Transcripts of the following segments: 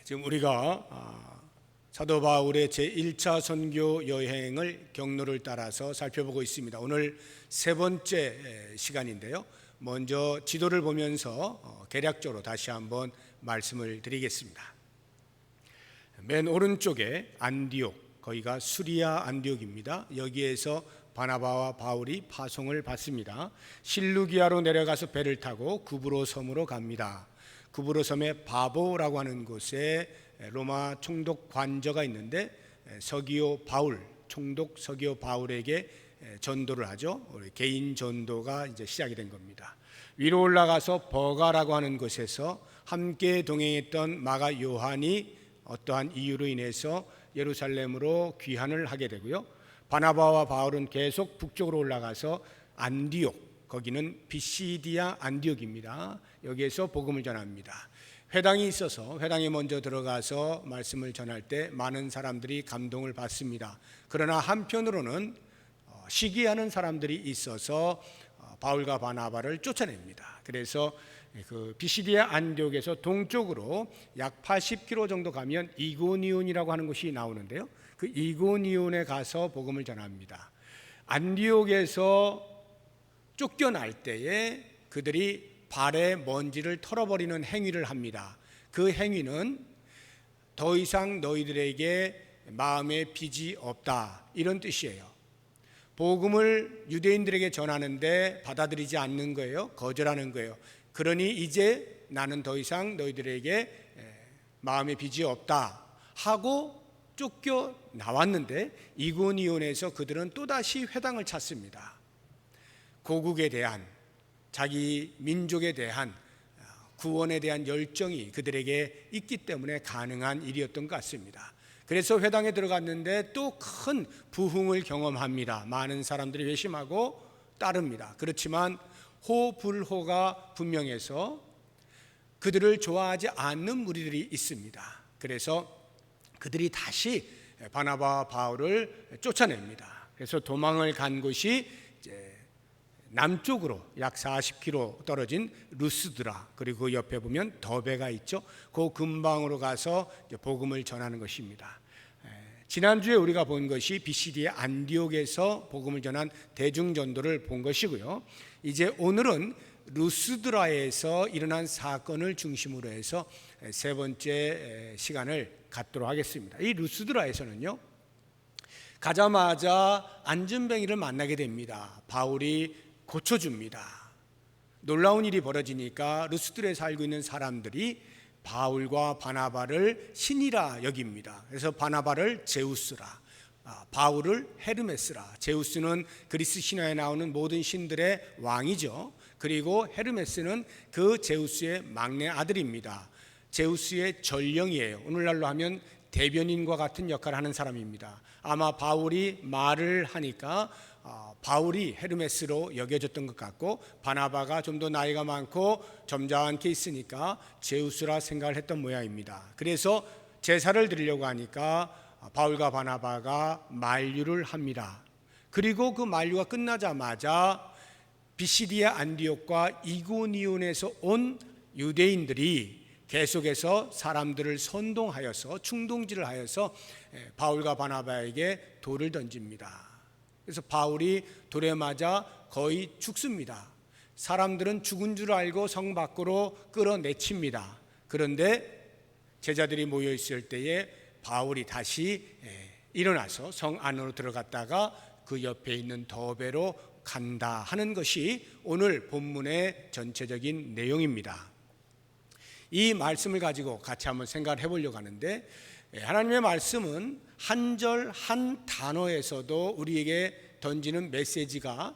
지금 우리가 사도 바울의 제1차 선교 여행을 경로를 따라서 살펴보고 있습니다. 오늘 세 번째 시간인데요. 먼저 지도를 보면서 개략적으로 다시 한번 말씀을 드리겠습니다. 맨 오른쪽에 안디옥, 거기가 수리아 안디옥입니다. 여기에서 바나바와 바울이 파송을 받습니다. 실루기아로 내려가서 배를 타고 구브로 섬으로 갑니다. 구브로 섬의 바보라고 하는 곳에 로마 총독 관저가 있는데 서기오 바울, 총독 서기오 바울에게 전도를 하죠. 개인 전도가 이제 시작이 된 겁니다. 위로 올라가서 버가라고 하는 곳에서 함께 동행했던 마가 요한이 어떠한 이유로 인해서 예루살렘으로 귀환을 하게 되고요. 바나바와 바울은 계속 북쪽으로 올라가서 안디옥, 거기는 비시디아 안디옥입니다. 여기에서 복음을 전합니다. 회당이 있어서 회당에 먼저 들어가서 말씀을 전할 때 많은 사람들이 감동을 받습니다. 그러나 한편으로는 시기하는 사람들이 있어서 바울과 바나바를 쫓아냅니다. 그래서 그 비시디아 안디옥에서 동쪽으로 약 80km 정도 가면 이고니온이라고 하는 곳이 나오는데요. 그 이고니온에 가서 복음을 전합니다. 안디옥에서 쫓겨날 때에 그들이 발에 먼지를 털어버리는 행위를 합니다. 그 행위는 더 이상 너희들에게 마음에 빚이 없다, 이런 뜻이에요. 복음을 유대인들에게 전하는데 받아들이지 않는 거예요. 거절하는 거예요. 그러니 이제 나는 더 이상 너희들에게 마음에 빚이 없다 하고 쫓겨나왔는데 이고니온에서 그들은 또다시 회당을 찾습니다. 고국에 대한, 자기 민족에 대한 구원에 대한 열정이 그들에게 있기 때문에 가능한 일이었던 것 같습니다. 그래서 회당에 들어갔는데 또 큰 부흥을 경험합니다. 많은 사람들이 회심하고 따릅니다. 그렇지만 호불호가 분명해서 그들을 좋아하지 않는 무리들이 있습니다. 그래서 그들이 다시 바나바와 바울을 쫓아냅니다. 그래서 도망을 간 곳이 남쪽으로 약 40km 떨어진 루스드라, 그리고 옆에 보면 더베가 있죠. 그 근방으로 가서 복음을 전하는 것입니다. 지난주에 우리가 본 것이 비시디아 안디옥에서 복음을 전한 대중전도를 본 것이고요. 이제 오늘은 루스드라에서 일어난 사건을 중심으로 해서 세 번째 시간을 갖도록 하겠습니다. 이 루스드라에서는요, 가자마자 안전뱅이를 만나게 됩니다. 바울이 고쳐줍니다. 놀라운 일이 벌어지니까 루스드라에 살고 있는 사람들이 바울과 바나바를 신이라 여깁니다. 그래서 바나바를 제우스라, 바울을 헤르메스라. 제우스는 그리스 신화에 나오는 모든 신들의 왕이죠. 그리고 헤르메스는 그 제우스의 막내 아들입니다. 제우스의 전령이에요. 오늘날로 하면 대변인과 같은 역할을 하는 사람입니다. 아마 바울이 말을 하니까 바울이 헤르메스로 여겨졌던 것 같고, 바나바가 좀 더 나이가 많고 점잖게 있으니까 제우스라 생각을 했던 모양입니다. 그래서 제사를 드리려고 하니까 바울과 바나바가 만류를 합니다. 그리고 그 만류가 끝나자마자 비시디아 안디옥과 이고니온에서 온 유대인들이 계속해서 사람들을 선동하여서 충동질을 하여서 바울과 바나바에게 돌을 던집니다. 그래서 바울이 돌에 맞아 거의 죽습니다. 사람들은 죽은 줄 알고 성 밖으로 끌어내칩니다. 그런데 제자들이 모여 있을 때에 바울이 다시 일어나서 성 안으로 들어갔다가 그 옆에 있는 더베로 간다 하는 것이 오늘 본문의 전체적인 내용입니다. 이 말씀을 가지고 같이 한번 생각을 해보려고 하는데, 하나님의 말씀은 한 절 한 단어에서도 우리에게 던지는 메시지가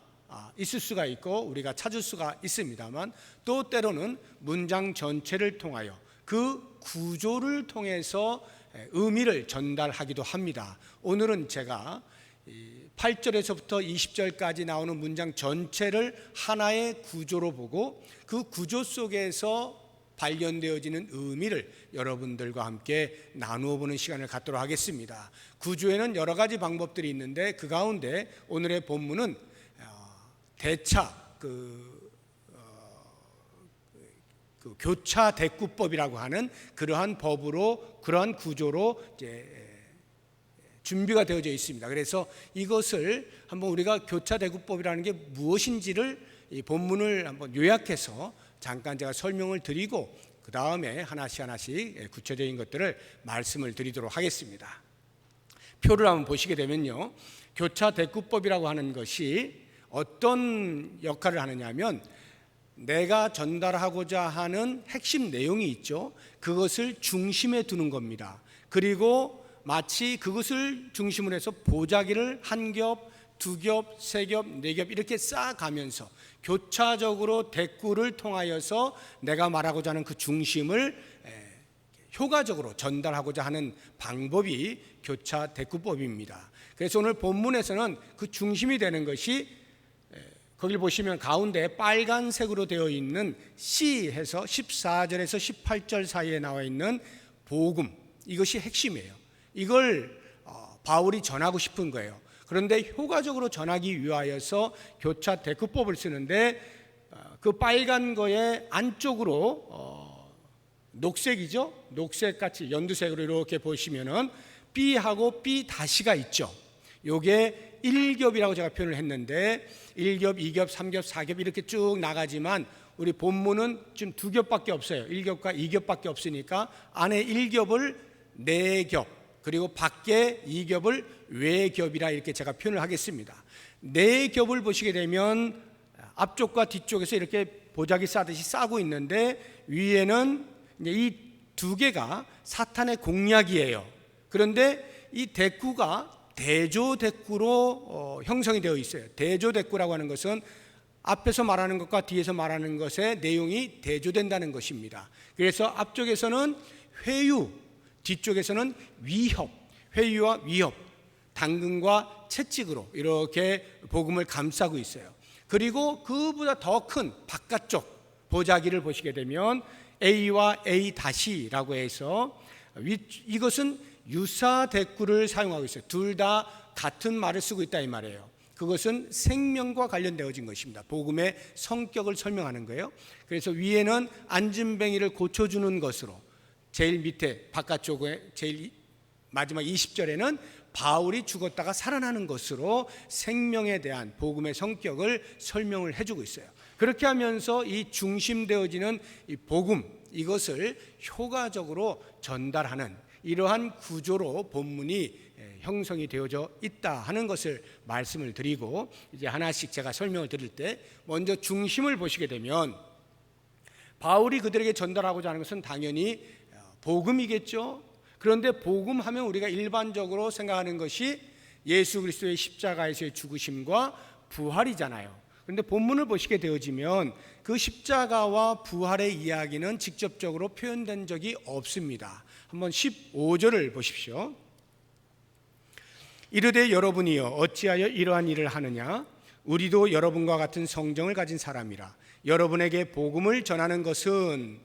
있을 수가 있고 우리가 찾을 수가 있습니다만, 또 때로는 문장 전체를 통하여 그 구조를 통해서 의미를 전달하기도 합니다. 오늘은 제가 8절에서부터 20절까지 나오는 문장 전체를 하나의 구조로 보고 그 구조 속에서 발견되어지는 의미를 여러분들과 함께 나누어 보는 시간을 갖도록 하겠습니다. 구조에는 여러 가지 방법들이 있는데 그 가운데 오늘의 본문은 대차 그 그 교차 대꾸법이라고 하는 그러한 법으로, 그러한 구조로 이제 준비가 되어져 있습니다. 그래서 이것을 한번 우리가 교차 대꾸법이라는 게 무엇인지를 이 본문을 한번 요약해서 잠깐 제가 설명을 드리고 그 다음에 하나씩 구체적인 것들을 말씀을 드리도록 하겠습니다. 표를 한번 보시게 되면요, 교차 대꾸법이라고 하는 것이 어떤 역할을 하느냐면 내가 전달하고자 하는 핵심 내용이 있죠. 그것을 중심에 두는 겁니다. 그리고 마치 그것을 중심으로 해서 보자기를 한 겹, 두 겹, 세 겹, 네 겹 이렇게 쌓아가면서 교차적으로 대꾸를 통하여서 내가 말하고자 하는 그 중심을 효과적으로 전달하고자 하는 방법이 교차 대꾸법입니다. 그래서 오늘 본문에서는 그 중심이 되는 것이 거기를 보시면 가운데 빨간색으로 되어 있는 C 해서 14절에서 18절 사이에 나와 있는 복음, 이것이 핵심이에요. 이걸 바울이 전하고 싶은 거예요. 그런데 효과적으로 전하기 위하여서 교차 대꾸법을 쓰는데 그 빨간 거에 안쪽으로 녹색이죠. 녹색같이 연두색으로 이렇게 보시면은 B하고 B 다시가 있죠. 요게 1겹이라고 제가 표현을 했는데 1겹, 2겹, 3겹, 4겹 이렇게 쭉 나가지만 우리 본문은 지금 2겹밖에 없어요. 1겹과 2겹밖에 없으니까 안에 1겹을 4겹, 그리고 밖에 2겹을 외겹이라 이렇게 제가 표현을 하겠습니다. 4겹을 보시게 되면 앞쪽과 뒤쪽에서 이렇게 보자기 싸듯이 싸고 있는데 위에는 이 2개가 사탄의 공략이에요. 그런데 이 대꾸가 대조 대꾸로 형성이 되어 있어요. 대조 대꾸라고 하는 것은 앞에서 말하는 것과 뒤에서 말하는 것의 내용이 대조된다는 것입니다. 그래서 앞쪽에서는 회유, 뒤쪽에서는 위협, 회유와 위협, 당근과 채찍으로 이렇게 복음을 감싸고 있어요. 그리고 그보다 더 큰 바깥쪽 보자기를 보시게 되면 A와 A-라고 해서 이것은 유사 대꾸를 사용하고 있어요. 둘 다 같은 말을 쓰고 있다 이 말이에요. 그것은 생명과 관련되어진 것입니다. 복음의 성격을 설명하는 거예요. 그래서 위에는 안진뱅이를 고쳐주는 것으로, 제일 밑에 바깥쪽에 제일 마지막 20절에는 바울이 죽었다가 살아나는 것으로 생명에 대한 복음의 성격을 설명을 해주고 있어요. 그렇게 하면서 이 중심되어지는 이 복음, 이것을 효과적으로 전달하는 이러한 구조로 본문이 형성이 되어져 있다 하는 것을 말씀을 드리고, 이제 하나씩 제가 설명을 드릴 때 먼저 중심을 보시게 되면 바울이 그들에게 전달하고자 하는 것은 당연히 복음이겠죠. 그런데 복음하면 우리가 일반적으로 생각하는 것이 예수 그리스도의 십자가에서의 죽으심과 부활이잖아요. 그런데 본문을 보시게 되어지면 그 십자가와 부활의 이야기는 직접적으로 표현된 적이 없습니다. 한번 15절을 보십시오. 이르되 여러분이여 어찌하여 이러한 일을 하느냐? 우리도 여러분과 같은 성정을 가진 사람이라. 여러분에게 복음을 전하는 것은,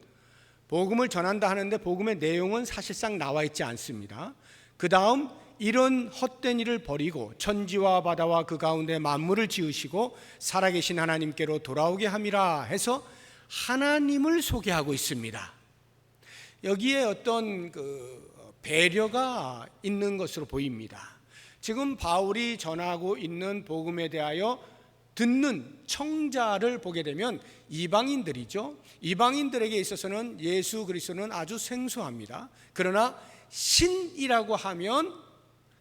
복음을 전한다 하는데 복음의 내용은 사실상 나와 있지 않습니다. 그 다음 이런 헛된 일을 버리고 천지와 바다와 그 가운데 만물을 지으시고 살아계신 하나님께로 돌아오게 함이라 해서 하나님을 소개하고 있습니다. 여기에 어떤 배려가 있는 것으로 보입니다. 지금 바울이 전하고 있는 복음에 대하여 듣는 청자를 보게 되면 이방인들이죠. 이방인들에게 있어서는 예수 그리스도는 아주 생소합니다. 그러나 신이라고 하면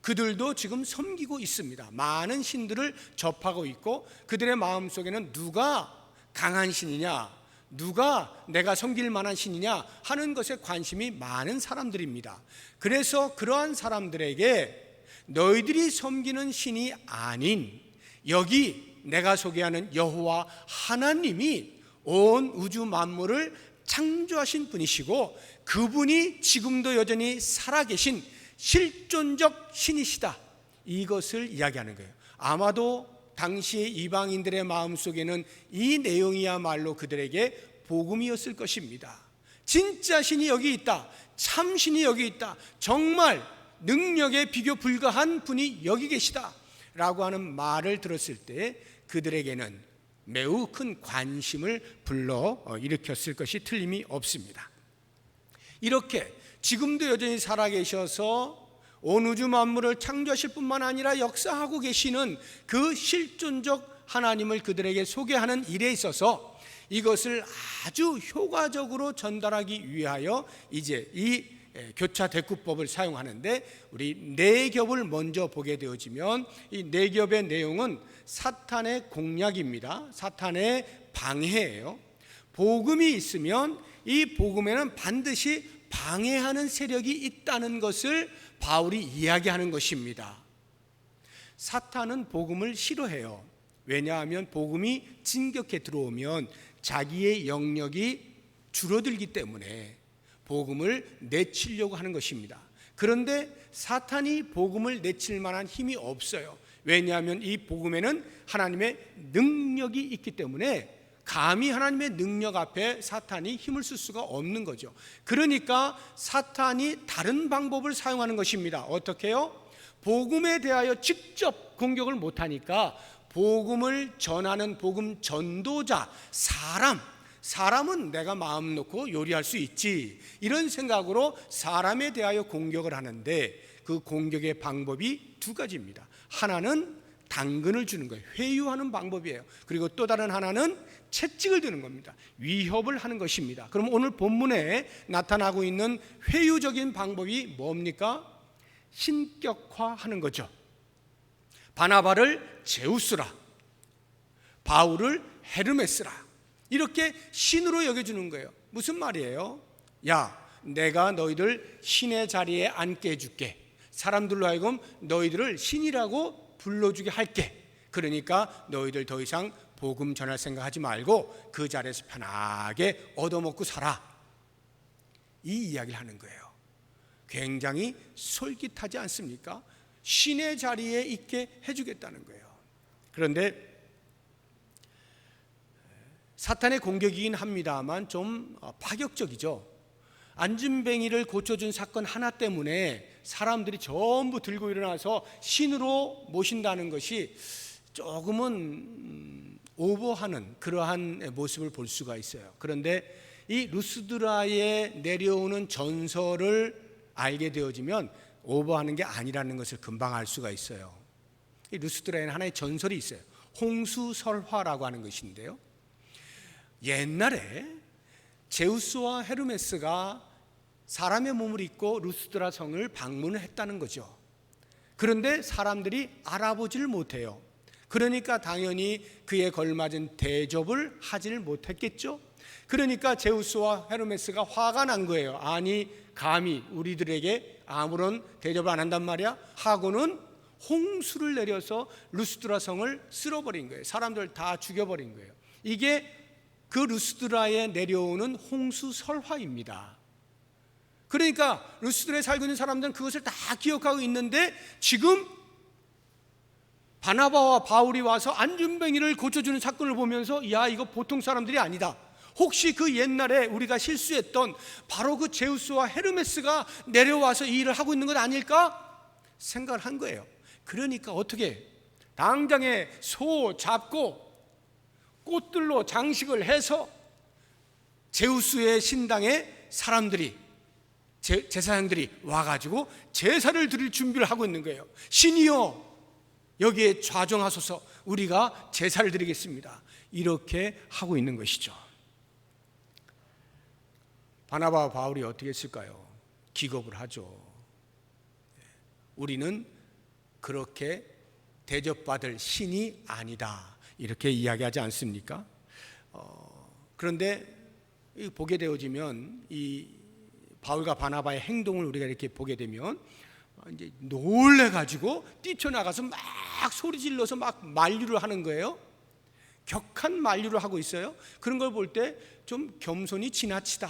그들도 지금 섬기고 있습니다. 많은 신들을 접하고 있고 그들의 마음속에는 누가 강한 신이냐, 누가 내가 섬길 만한 신이냐 하는 것에 관심이 많은 사람들입니다. 그래서 그러한 사람들에게 너희들이 섬기는 신이 아닌 여기 내가 소개하는 여호와 하나님이 온 우주 만물을 창조하신 분이시고 그분이 지금도 여전히 살아계신 실존적 신이시다, 이것을 이야기하는 거예요. 아마도 당시 이방인들의 마음속에는 이 내용이야말로 그들에게 복음이었을 것입니다. 진짜 신이 여기 있다, 참 신이 여기 있다, 정말 능력에 비교 불가한 분이 여기 계시다 라고 하는 말을 들었을 때 그들에게는 매우 큰 관심을 불러 일으켰을 것이 틀림이 없습니다. 이렇게 지금도 여전히 살아계셔서 온 우주 만물을 창조하실 뿐만 아니라 역사하고 계시는 그 실존적 하나님을 그들에게 소개하는 일에 있어서 이것을 아주 효과적으로 전달하기 위하여 이제 이 교차 대꾸법을 사용하는데, 우리 네 겹을 먼저 보게 되어지면 이 네 겹의 내용은 사탄의 공략입니다. 사탄의 방해예요. 복음이 있으면 이 복음에는 반드시 방해하는 세력이 있다는 것을 바울이 이야기하는 것입니다. 사탄은 복음을 싫어해요. 왜냐하면 복음이 진격해 들어오면 자기의 영역이 줄어들기 때문에 복음을 내치려고 하는 것입니다. 그런데 사탄이 복음을 내칠 만한 힘이 없어요. 왜냐하면 이 복음에는 하나님의 능력이 있기 때문에 감히 하나님의 능력 앞에 사탄이 힘을 쓸 수가 없는 거죠. 그러니까 사탄이 다른 방법을 사용하는 것입니다. 어떻게 해요? 복음에 대하여 직접 공격을 못하니까 복음을 전하는 복음 전도자, 사람은 내가 마음 놓고 요리할 수 있지, 이런 생각으로 사람에 대하여 공격을 하는데, 그 공격의 방법이 두 가지입니다. 하나는 당근을 주는 거예요. 회유하는 방법이에요. 그리고 또 다른 하나는 채찍을 드는 겁니다. 위협을 하는 것입니다. 그럼 오늘 본문에 나타나고 있는 회유적인 방법이 뭡니까? 신격화하는 거죠. 바나바를 제우스라, 바울을 헤르메스라, 이렇게 신으로 여겨주는 거예요. 무슨 말이에요? 야, 내가 너희들 신의 자리에 앉게 해줄게. 사람들로 하여금 너희들을 신이라고 불러주게 할게. 그러니까 너희들 더 이상 복음 전할 생각하지 말고 그 자리에서 편하게 얻어먹고 살아. 이 이야기를 하는 거예요. 굉장히 솔깃하지 않습니까? 신의 자리에 있게 해주겠다는 거예요. 그런데 사탄의 공격이긴 합니다만 좀 파격적이죠. 안진뱅이를 고쳐준 사건 하나 때문에 사람들이 전부 들고 일어나서 신으로 모신다는 것이 조금은 오버하는 그러한 모습을 볼 수가 있어요. 그런데 이 루스드라에 내려오는 전설을 알게 되어지면 오버하는 게 아니라는 것을 금방 알 수가 있어요. 이 루스드라에는 하나의 전설이 있어요. 홍수설화라고 하는 것인데요, 옛날에 제우스와 헤르메스가 사람의 몸을 입고 루스드라 성을 방문을 했다는 거죠. 그런데 사람들이 알아보지를 못해요. 그러니까 당연히 그에 걸맞은 대접을 하지를 못했겠죠. 그러니까 제우스와 헤르메스가 화가 난 거예요. 아니, 감히 우리들에게 아무런 대접을 안 한단 말이야? 하고는 홍수를 내려서 루스드라 성을 쓸어버린 거예요. 사람들 다 죽여버린 거예요. 이게 그 루스드라에 내려오는 홍수설화입니다. 그러니까 루스드라에 살고 있는 사람들은 그것을 다 기억하고 있는데, 지금 바나바와 바울이 와서 안진뱅이를 고쳐주는 사건을 보면서, 야, 이거 보통 사람들이 아니다. 혹시 그 옛날에 우리가 실수했던 바로 그 제우스와 헤르메스가 내려와서 이 일을 하고 있는 것 아닐까 생각을 한 거예요. 그러니까 어떻게 당장에 소 잡고 꽃들로 장식을 해서 제우스의 신당에 사람들이, 제사장들이 와가지고 제사를 드릴 준비를 하고 있는 거예요. 신이여, 여기에 좌정하소서, 우리가 제사를 드리겠습니다. 이렇게 하고 있는 것이죠. 바나바와 바울이 어떻게 했을까요? 기겁을 하죠. 우리는 그렇게 대접받을 신이 아니다, 이렇게 이야기하지 않습니까? 그런데 보게 되어지면 이 바울과 바나바의 행동을 우리가 이렇게 보게 되면 이제 놀래가지고 뛰쳐나가서 막 소리 질러서 막 만류를 하는 거예요. 격한 만류를 하고 있어요. 그런 걸 볼 때 좀 겸손이 지나치다,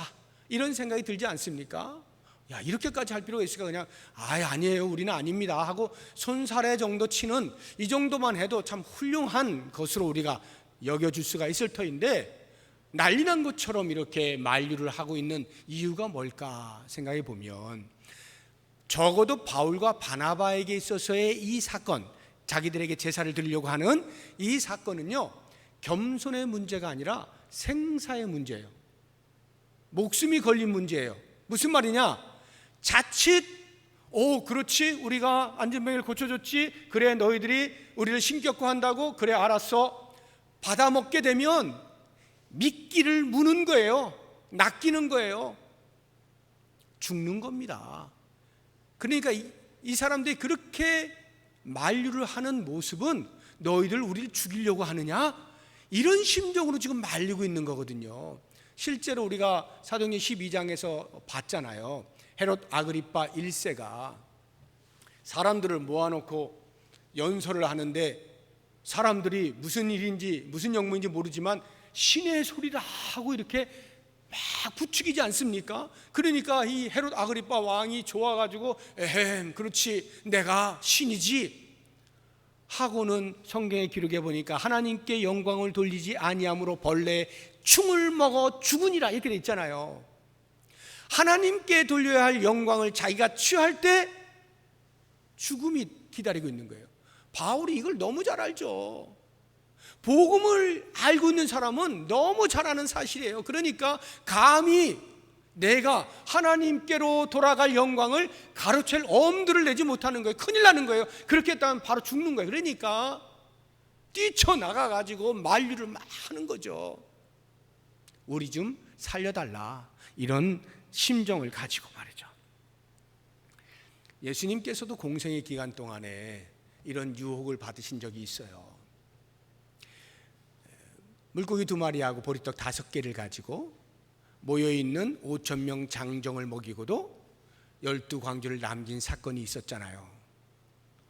이런 생각이 들지 않습니까? 야, 이렇게까지 할 필요가 있을까? 그냥 아니에요, 우리는 아닙니다 하고 손사래 정도 치는, 이 정도만 해도 참 훌륭한 것으로 우리가 여겨줄 수가 있을 터인데, 난리난 것처럼 이렇게 만류를 하고 있는 이유가 뭘까 생각해 보면, 적어도 바울과 바나바에게 있어서의 이 사건, 자기들에게 제사를 드리려고 하는 이 사건은요, 겸손의 문제가 아니라 생사의 문제예요. 목숨이 걸린 문제예요. 무슨 말이냐? 자칫 그렇지, 우리가 안전병을 고쳐줬지, 그래 너희들이 우리를 신격화 한다고, 그래 알았어, 받아먹게 되면 미끼를 무는 거예요. 낚이는 거예요. 죽는 겁니다. 그러니까 이 사람들이 그렇게 만류를 하는 모습은 너희들 우리를 죽이려고 하느냐? 이런 심정으로 지금 말리고 있는 거거든요. 실제로 우리가 사도행전 12장에서 봤잖아요. 헤롯 아그리파 1세가 사람들을 모아놓고 연설을 하는데 사람들이 무슨 일인지 무슨 영문인지 모르지만 신의 소리를 하고 이렇게 막 부추기지 않습니까? 그러니까 이 헤롯 아그리파 왕이 좋아가지고 그렇지, 내가 신이지 하고는 성경의 기록에 보니까 하나님께 영광을 돌리지 아니함으로 벌레 충을 먹어 죽으니라 이렇게 돼 있잖아요. 하나님께 돌려야 할 영광을 자기가 취할 때 죽음이 기다리고 있는 거예요. 바울이 이걸 너무 잘 알죠. 복음을 알고 있는 사람은 너무 잘 아는 사실이에요. 그러니까 감히 내가 하나님께로 돌아갈 영광을 가로챌 엄두를 내지 못하는 거예요. 큰일 나는 거예요. 그렇게 했다면 바로 죽는 거예요. 그러니까 뛰쳐나가가지고 만류를 막 하는 거죠. 우리 좀 살려달라, 이런 심정을 가지고 말이죠. 예수님께서도 공생의 기간 동안에 이런 유혹을 받으신 적이 있어요. 물고기 2마리하고 보리떡 5개를 가지고 모여있는 5,000명 장정을 먹이고도 12광주를 남긴 사건이 있었잖아요.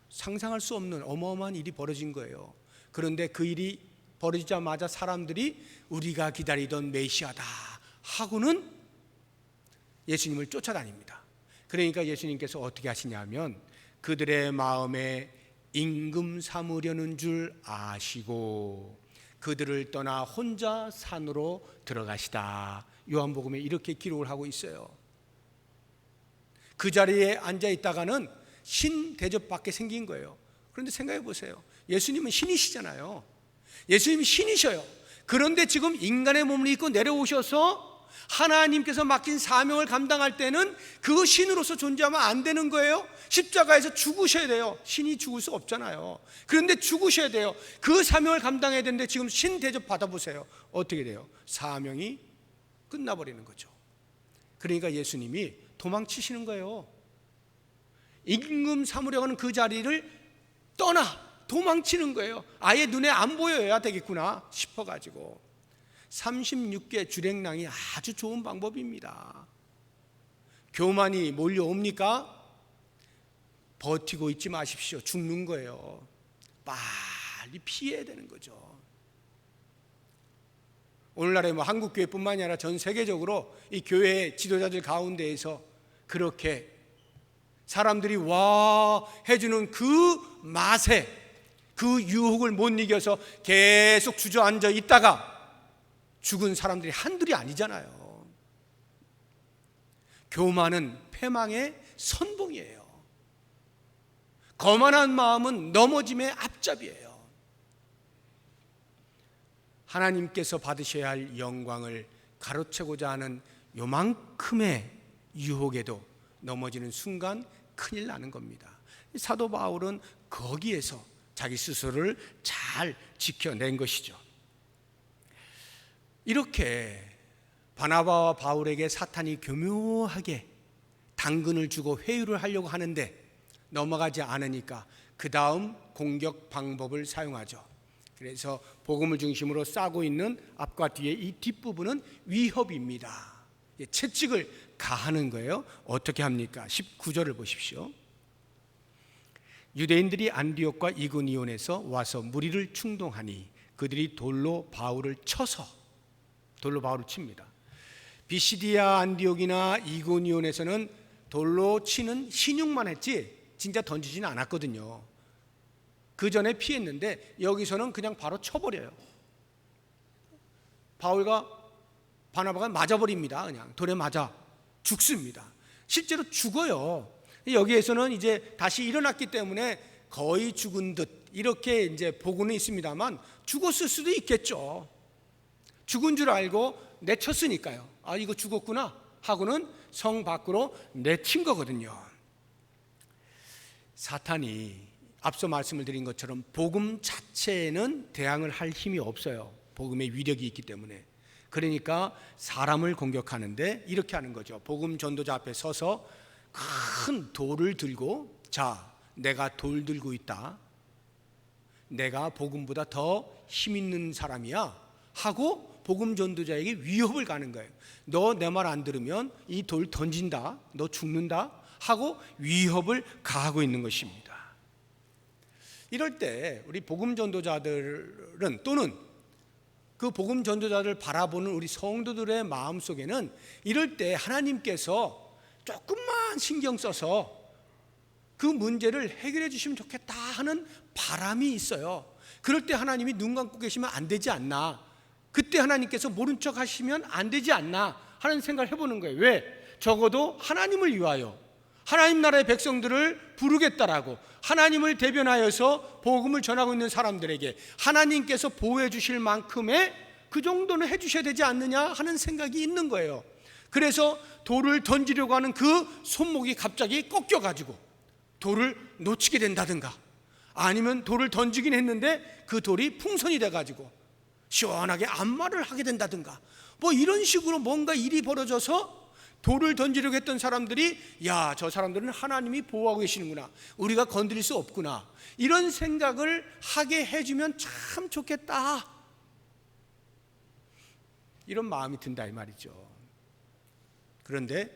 상상할 수 없는 어마어마한 일이 벌어진 거예요. 그런데 그 일이 벌어지자마자 사람들이 우리가 기다리던 메시아다 하고는 예수님을 쫓아다닙니다. 그러니까 예수님께서 어떻게 하시냐면 그들의 마음에 임금 삼으려는 줄 아시고 그들을 떠나 혼자 산으로 들어가시다. 요한복음에 이렇게 기록을 하고 있어요. 그 자리에 앉아 있다가는 신 대접받게 생긴 거예요. 그런데 생각해 보세요. 예수님은 신이시잖아요. 예수님이 신이셔요. 그런데 지금 인간의 몸을 입고 내려오셔서 하나님께서 맡긴 사명을 감당할 때는 그 신으로서 존재하면 안 되는 거예요. 십자가에서 죽으셔야 돼요. 신이 죽을 수 없잖아요. 그런데 죽으셔야 돼요. 그 사명을 감당해야 되는데 지금 신 대접 받아보세요. 어떻게 돼요? 사명이 끝나버리는 거죠. 그러니까 예수님이 도망치시는 거예요. 임금 삼으려고 하는 그 자리를 도망치는 거예요. 아예 눈에 안 보여야 되겠구나 싶어가지고. 36개 주랭랑이 아주 좋은 방법입니다. 교만이 몰려옵니까? 버티고 있지 마십시오. 죽는 거예요. 빨리 피해야 되는 거죠. 오늘날에 한국교회뿐만이 아니라 전 세계적으로 이 교회 지도자들 가운데에서 그렇게 사람들이 와 해주는 그 맛에 그 유혹을 못 이겨서 계속 주저앉아 있다가 죽은 사람들이 한둘이 아니잖아요. 교만은 패망의 선봉이에요. 거만한 마음은 넘어짐의 앞잡이에요. 하나님께서 받으셔야 할 영광을 가로채고자 하는 요만큼의 유혹에도 넘어지는 순간 큰일 나는 겁니다. 사도 바울은 거기에서 자기 스스로를 잘 지켜낸 것이죠. 이렇게 바나바와 바울에게 사탄이 교묘하게 당근을 주고 회유를 하려고 하는데 넘어가지 않으니까 그 다음 공격 방법을 사용하죠. 그래서 복음을 중심으로 싸고 있는 앞과 뒤에 이 뒷부분은 위협입니다. 채찍을 가하는 거예요. 어떻게 합니까? 19절을 보십시오. 유대인들이 안디옥과 이고니온에서 와서 무리를 충동하니 그들이 돌로 바울을 칩니다. 비시디아 안디옥이나 이고니온에서는 돌로 치는 신용만 했지 진짜 던지지는 않았거든요. 그 전에 피했는데 여기서는 그냥 바로 쳐버려요. 바울과 바나바가 맞아버립니다. 그냥 돌에 맞아 죽습니다. 실제로 죽어요. 여기에서는 이제 다시 일어났기 때문에 거의 죽은 듯 이렇게 이제 보고는 있습니다만 죽었을 수도 있겠죠. 죽은 줄 알고 내쳤으니까요. 아, 이거 죽었구나 하고는 성 밖으로 내친 거거든요. 사탄이 앞서 말씀을 드린 것처럼 복음 자체에는 대항을 할 힘이 없어요. 복음의 위력이 있기 때문에. 그러니까 사람을 공격하는데 이렇게 하는 거죠. 복음 전도자 앞에 서서 큰 돌을 들고, 자, 내가 돌 들고 있다, 내가 복음보다 더 힘 있는 사람이야 하고 복음 전도자에게 위협을 가는 거예요. 너 내 말 안 들으면 이 돌 던진다, 너 죽는다 하고 위협을 가하고 있는 것입니다. 이럴 때 우리 복음 전도자들은, 또는 그 복음 전도자를 바라보는 우리 성도들의 마음속에는 이럴 때 하나님께서 조금만 신경 써서 그 문제를 해결해 주시면 좋겠다 하는 바람이 있어요. 그럴 때 하나님이 눈 감고 계시면 안 되지 않나, 그때 하나님께서 모른 척 하시면 안 되지 않나 하는 생각을 해보는 거예요. 왜? 적어도 하나님을 위하여, 하나님 나라의 백성들을 부르겠다라고, 하나님을 대변하여서 복음을 전하고 있는 사람들에게 하나님께서 보호해 주실 만큼의 그 정도는 해 주셔야 되지 않느냐 하는 생각이 있는 거예요. 그래서 돌을 던지려고 하는 그 손목이 갑자기 꺾여가지고 돌을 놓치게 된다든가, 아니면 돌을 던지긴 했는데 그 돌이 풍선이 돼가지고 시원하게 안마를 하게 된다든가, 뭐 이런 식으로 뭔가 일이 벌어져서 돌을 던지려고 했던 사람들이, 야, 저 사람들은 하나님이 보호하고 계시는구나, 우리가 건드릴 수 없구나, 이런 생각을 하게 해주면 참 좋겠다, 이런 마음이 든다 이 말이죠. 그런데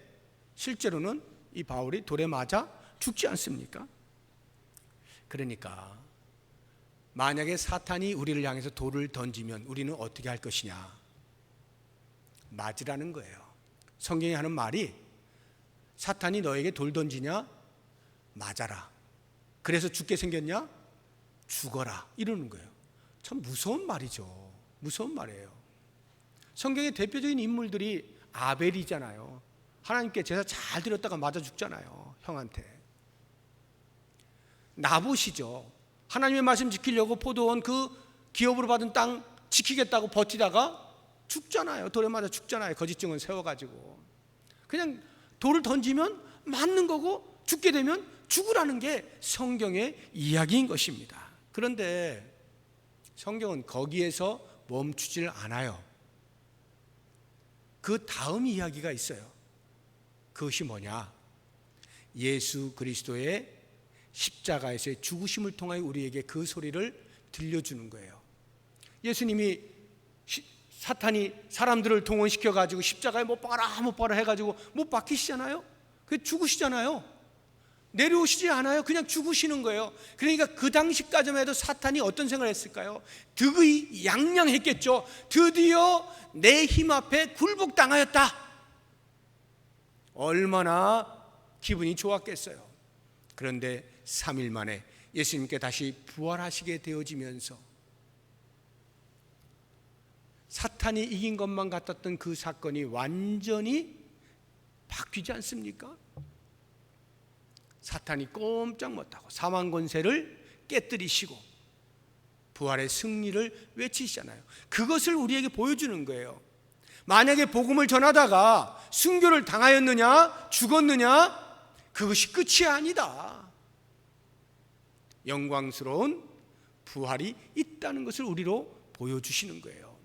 실제로는 이 바울이 돌에 맞아 죽지 않습니까? 그러니까 만약에 사탄이 우리를 향해서 돌을 던지면 우리는 어떻게 할 것이냐? 맞으라는 거예요. 성경이 하는 말이, 사탄이 너에게 돌 던지냐? 맞아라. 그래서 죽게 생겼냐? 죽어라. 이러는 거예요. 참 무서운 말이죠. 무서운 말이에요. 성경의 대표적인 인물들이 아벨이잖아요. 하나님께 제사 잘 드렸다가 맞아 죽잖아요, 형한테. 나봇이죠. 하나님의 말씀 지키려고 포도원 그 기업으로 받은 땅 지키겠다고 버티다가 죽잖아요. 돌에 맞아 죽잖아요. 거짓증언 세워가지고. 그냥 돌을 던지면 맞는 거고 죽게 되면 죽으라는 게 성경의 이야기인 것입니다. 그런데 성경은 거기에서 멈추질 않아요. 그 다음 이야기가 있어요. 그것이 뭐냐? 예수 그리스도의 십자가에서의 죽으심을 통하여 우리에게 그 소리를 들려주는 거예요. 예수님이 사탄이 사람들을 동원시켜 가지고 십자가에 못 박아라 해가지고 못 박히시잖아요. 그 죽으시잖아요. 내려오시지 않아요. 그냥 죽으시는 거예요. 그러니까 그 당시까지만 해도 사탄이 어떤 생각을 했을까요? 득의 양양했겠죠. 드디어 내 힘 앞에 굴복당하였다. 얼마나 기분이 좋았겠어요. 그런데 3일 만에 예수님께 다시 부활하시게 되어지면서 사탄이 이긴 것만 같았던 그 사건이 완전히 바뀌지 않습니까? 사탄이 꼼짝 못하고 사망 권세를 깨뜨리시고 부활의 승리를 외치시잖아요. 그것을 우리에게 보여주는 거예요. 만약에 복음을 전하다가 순교를 당하였느냐, 죽었느냐, 그것이 끝이 아니다. 영광스러운 부활이 있다는 것을 우리로 보여주시는 거예요.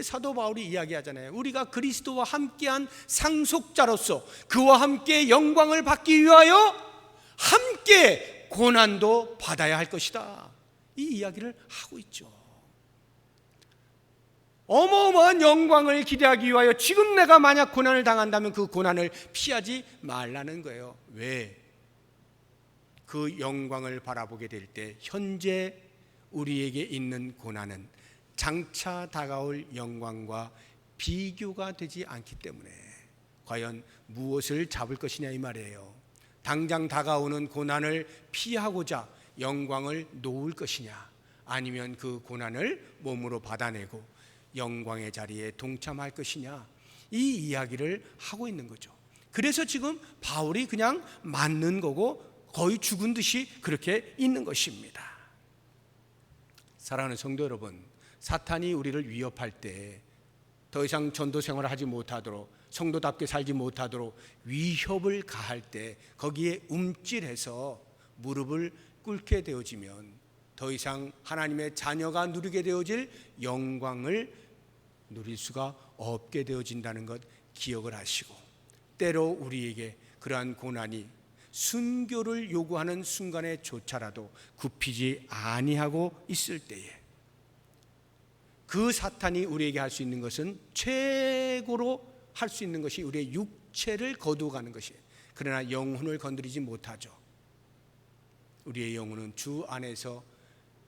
사도 바울이 이야기하잖아요. 우리가 그리스도와 함께한 상속자로서 그와 함께 영광을 받기 위하여 함께 고난도 받아야 할 것이다. 이 이야기를 하고 있죠. 어마어마한 영광을 기대하기 위하여 지금 내가 만약 고난을 당한다면 그 고난을 피하지 말라는 거예요. 왜? 그 영광을 바라보게 될 때 현재 우리에게 있는 고난은 장차 다가올 영광과 비교가 되지 않기 때문에 과연 무엇을 잡을 것이냐 이 말이에요. 당장 다가오는 고난을 피하고자 영광을 놓을 것이냐, 아니면 그 고난을 몸으로 받아내고 영광의 자리에 동참할 것이냐, 이 이야기를 하고 있는 거죠. 그래서 지금 바울이 그냥 맞는 거고 거의 죽은 듯이 그렇게 있는 것입니다. 사랑하는 성도 여러분, 사탄이 우리를 위협할 때 더 이상 전도 생활을 하지 못하도록, 성도답게 살지 못하도록 위협을 가할 때 거기에 움찔해서 무릎을 꿇게 되어지면 더 이상 하나님의 자녀가 누리게 되어질 영광을 누릴 수가 없게 되어진다는 것 기억을 하시고, 때로 우리에게 그러한 고난이 순교를 요구하는 순간에조차라도 굽히지 아니하고 있을 때에 그 사탄이 우리에게 할 수 있는 것은 최고로 할 수 있는 것이 우리의 육체를 거두어가는 것이에요. 그러나 영혼을 건드리지 못하죠. 우리의 영혼은 주 안에서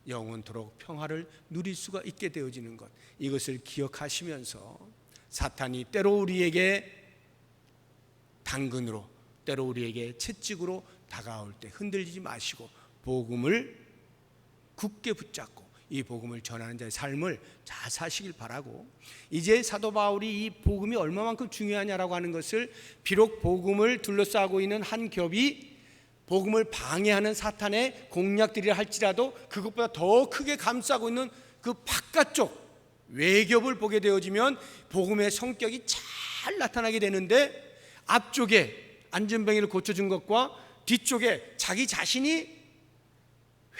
영원토록 평화를 누릴 수가 있게 되어지는 것, 이것을 기억하시면서 사탄이 때로 우리에게 당근으로, 때로 우리에게 채찍으로 다가올 때 흔들리지 마시고 복음을 굳게 붙잡고 이 복음을 전하는 자의 삶을 잘 사시길 바라고, 이제 사도 바울이 이 복음이 얼마만큼 중요하냐라고 하는 것을, 비록 복음을 둘러싸고 있는 한 겹이 복음을 방해하는 사탄의 공략들이라 할지라도 그것보다 더 크게 감싸고 있는 그 바깥쪽 외겹을 보게 되어지면 복음의 성격이 잘 나타나게 되는데, 앞쪽에 안전뱅이를 고쳐준 것과 뒤쪽에 자기 자신이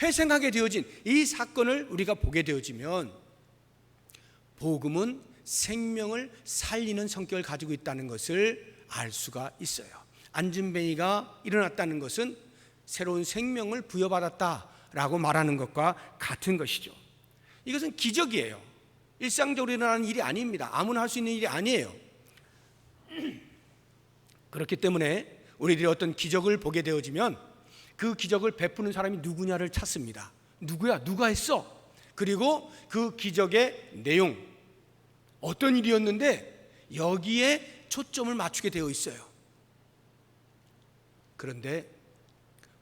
회생하게 되어진 이 사건을 우리가 보게 되어지면 복음은 생명을 살리는 성격을 가지고 있다는 것을 알 수가 있어요. 안전뱅이가 일어났다는 것은 새로운 생명을 부여받았다라고 말하는 것과 같은 것이죠. 이것은 기적이에요. 일상적으로 일어나는 일이 아닙니다. 아무나 할 수 있는 일이 아니에요. 그렇기 때문에 우리들이 어떤 기적을 보게 되어지면 그 기적을 베푸는 사람이 누구냐를 찾습니다. 누구야? 누가 했어? 그리고 그 기적의 내용, 어떤 일이었는데 여기에 초점을 맞추게 되어 있어요. 그런데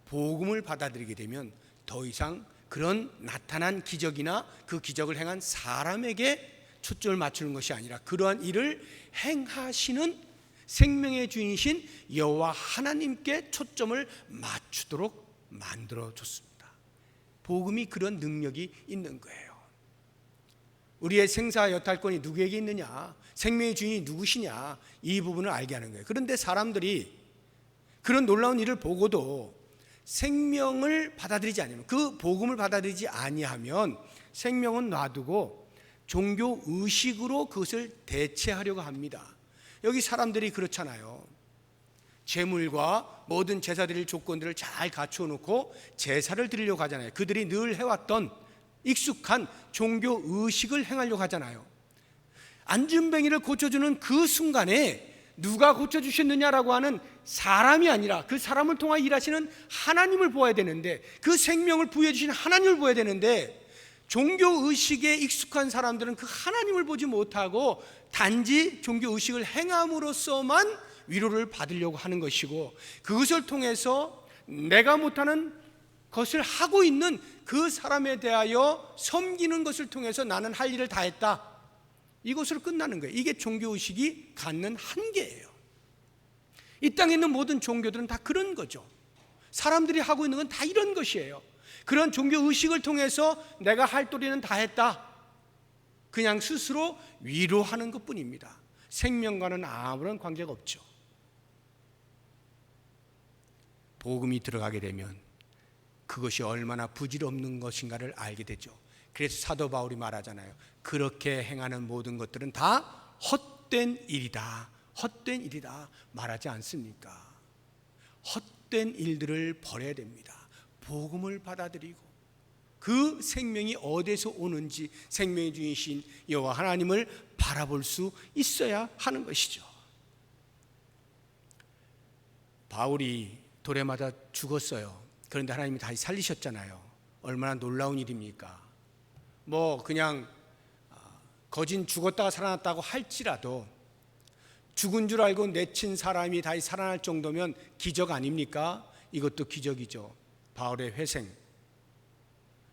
복음을 받아들이게 되면 더 이상 그런 나타난 기적이나 그 기적을 행한 사람에게 초점을 맞추는 것이 아니라 그러한 일을 행하시는 생명의 주인이신 여호와 하나님께 초점을 맞추도록 만들어줬습니다. 복음이 그런 능력이 있는 거예요. 우리의 생사 여탈권이 누구에게 있느냐, 생명의 주인이 누구시냐, 이 부분을 알게 하는 거예요. 그런데 사람들이 그런 놀라운 일을 보고도 생명을 받아들이지 않으면, 그 복음을 받아들이지 아니하면 생명은 놔두고 종교 의식으로 그것을 대체하려고 합니다. 여기 사람들이 그렇잖아요. 제물과 모든 제사 드릴 조건들을 잘 갖추어 놓고 제사를 드리려고 하잖아요. 그들이 늘 해왔던 익숙한 종교 의식을 행하려고 하잖아요. 안전뱅이를 고쳐주는 그 순간에 누가 고쳐주셨느냐라고 하는 사람이 아니라 그 사람을 통해 일하시는 하나님을 보아야 되는데, 그 생명을 부여해 주신 하나님을 보아야 되는데, 종교 의식에 익숙한 사람들은 그 하나님을 보지 못하고 단지 종교 의식을 행함으로써만 위로를 받으려고 하는 것이고, 그것을 통해서 내가 못하는 것을 하고 있는 그 사람에 대하여 섬기는 것을 통해서 나는 할 일을 다 했다, 이것으로 끝나는 거예요. 이게 종교 의식이 갖는 한계예요. 이 땅에 있는 모든 종교들은 다 그런 거죠. 사람들이 하고 있는 건 다 이런 것이에요. 그런 종교 의식을 통해서 내가 할 도리는 다 했다, 그냥 스스로 위로하는 것뿐입니다. 생명과는 아무런 관계가 없죠. 복음이 들어가게 되면 그것이 얼마나 부질없는 것인가를 알게 되죠. 그래서 사도 바울이 말하잖아요. 그렇게 행하는 모든 것들은 다 헛된 일이다, 헛된 일이다 말하지 않습니까? 헛된 일들을 버려야 됩니다. 복음을 받아들이고 그 생명이 어디서 오는지 생명의 주인이신 여호와 하나님을 바라볼 수 있어야 하는 것이죠. 바울이 돌에 맞아 죽었어요. 그런데 하나님이 다시 살리셨잖아요. 얼마나 놀라운 일입니까? 그냥 거진 죽었다가 살아났다고 할지라도 죽은 줄 알고 내친 사람이 다시 살아날 정도면 기적 아닙니까? 이것도 기적이죠. 바울의 회생.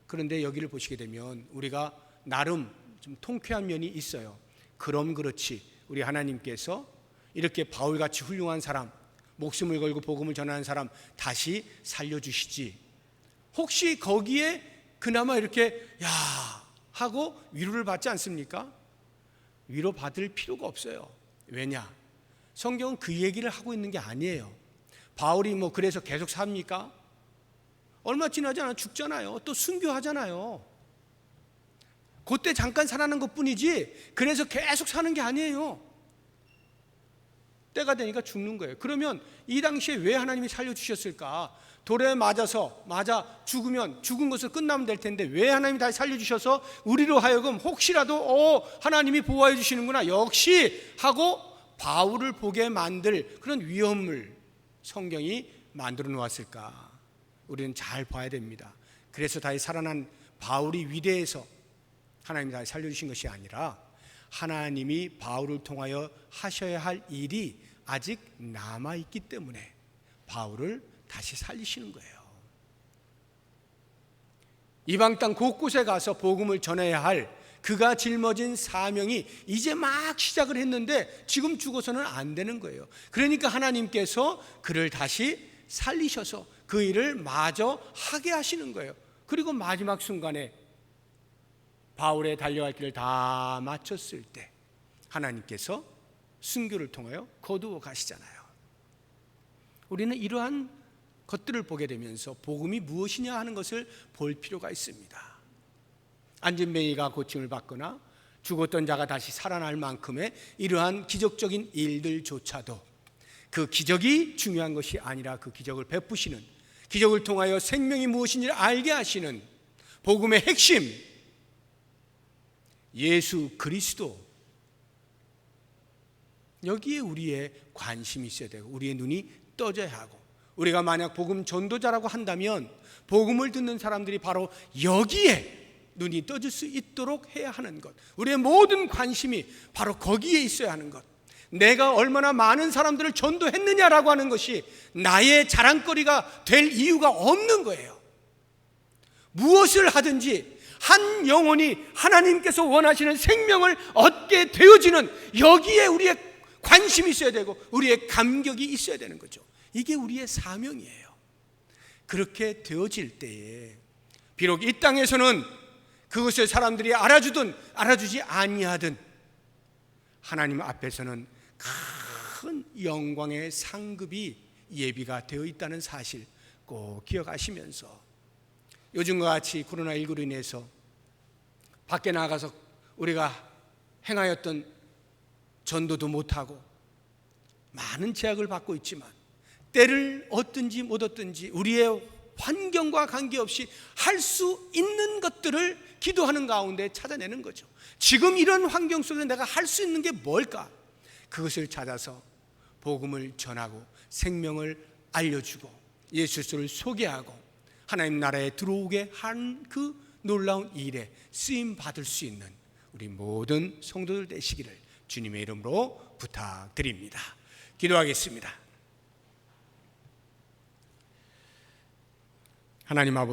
그런데 여기를 보시게 되면 우리가 나름 좀 통쾌한 면이 있어요. 그럼 그렇지, 우리 하나님께서 이렇게 바울같이 훌륭한 사람, 목숨을 걸고 복음을 전하는 사람 다시 살려주시지, 혹시 거기에 그나마 이렇게 야 하고 위로를 받지 않습니까? 위로받을 필요가 없어요. 왜냐? 성경은 그 얘기를 하고 있는 게 아니에요. 바울이 뭐 그래서 계속 삽니까? 얼마 지나지 않아 죽잖아요. 또 순교하잖아요. 그때 잠깐 살아난 것뿐이지 그래서 계속 사는 게 아니에요. 때가 되니까 죽는 거예요. 그러면 이 당시에 왜 하나님이 살려주셨을까? 돌에 맞아 죽으면 죽은 것으로 끝나면 될 텐데 왜 하나님이 다시 살려주셔서 우리로 하여금 혹시라도 하나님이 보호해 주시는구나 역시 하고 바울을 보게 만들 그런 위험을 성경이 만들어 놓았을까? 우리는 잘 봐야 됩니다. 그래서 다시 살아난 바울이 위대해서 하나님이 다시 살려주신 것이 아니라 하나님이 바울을 통하여 하셔야 할 일이 아직 남아있기 때문에 바울을 다시 살리시는 거예요. 이방 땅 곳곳에 가서 복음을 전해야 할 그가 짊어진 사명이 이제 막 시작을 했는데 지금 죽어서는 안 되는 거예요. 그러니까 하나님께서 그를 다시 살리셔서 그 일을 마저 하게 하시는 거예요. 그리고 마지막 순간에 바울의 달려갈 길을 다 마쳤을 때 하나님께서 순교를 통하여 거두어 가시잖아요. 우리는 이러한 것들을 보게 되면서 복음이 무엇이냐 하는 것을 볼 필요가 있습니다. 안진뱅이가 고침을 받거나 죽었던 자가 다시 살아날 만큼의 이러한 기적적인 일들조차도 그 기적이 중요한 것이 아니라 그 기적을 베푸시는, 기적을 통하여 생명이 무엇인지를 알게 하시는 복음의 핵심 예수 그리스도, 여기에 우리의 관심이 있어야 되고 우리의 눈이 떠져야 하고, 우리가 만약 복음 전도자라고 한다면 복음을 듣는 사람들이 바로 여기에 눈이 떠질 수 있도록 해야 하는 것, 우리의 모든 관심이 바로 거기에 있어야 하는 것, 내가 얼마나 많은 사람들을 전도했느냐라고 하는 것이 나의 자랑거리가 될 이유가 없는 거예요. 무엇을 하든지 한 영혼이 하나님께서 원하시는 생명을 얻게 되어지는 여기에 우리의 관심이 있어야 되고 우리의 감격이 있어야 되는 거죠. 이게 우리의 사명이에요. 그렇게 되어질 때에 비록 이 땅에서는 그것을 사람들이 알아주든 알아주지 아니하든 하나님 앞에서는 큰 영광의 상급이 예비가 되어 있다는 사실 꼭 기억하시면서, 요즘과 같이 코로나19로 인해서 밖에 나가서 우리가 행하였던 전도도 못하고 많은 제약을 받고 있지만 때를 얻든지 못 얻든지 우리의 환경과 관계없이 할 수 있는 것들을 기도하는 가운데 찾아내는 거죠. 지금 이런 환경 속에서 내가 할 수 있는 게 뭘까? 그것을 찾아서 복음을 전하고 생명을 알려주고 예수 그리스도를 소개하고 하나님 나라에 들어오게 한 그 놀라운 일에 쓰임 받을 수 있는 우리 모든 성도들 되시기를 주님의 이름으로 부탁드립니다. 기도하겠습니다. 하나님 아버지,